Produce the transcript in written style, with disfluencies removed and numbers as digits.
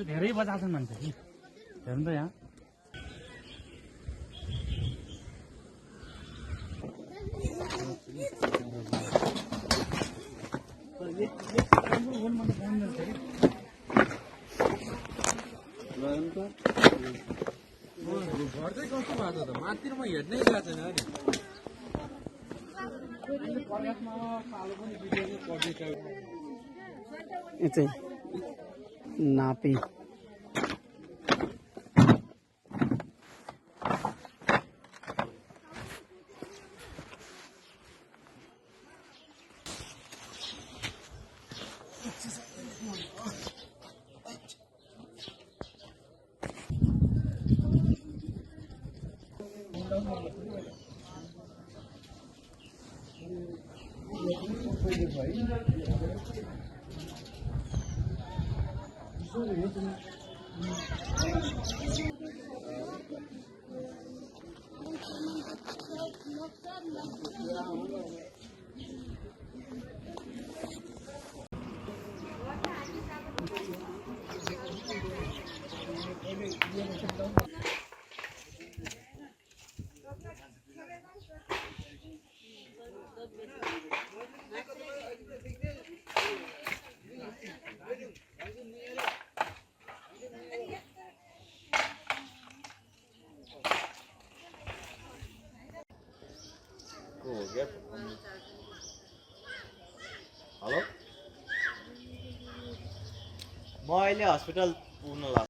धेरै बजाछन् भन्छ कि हेर्नु त यहाँ घर चाहिँ कस्तो भएको त माथितिर म हेर्नै गएको छैन नि यो चाहिँ नापी हेलो म अहिले हस्पिटल पुग्न लाग्छु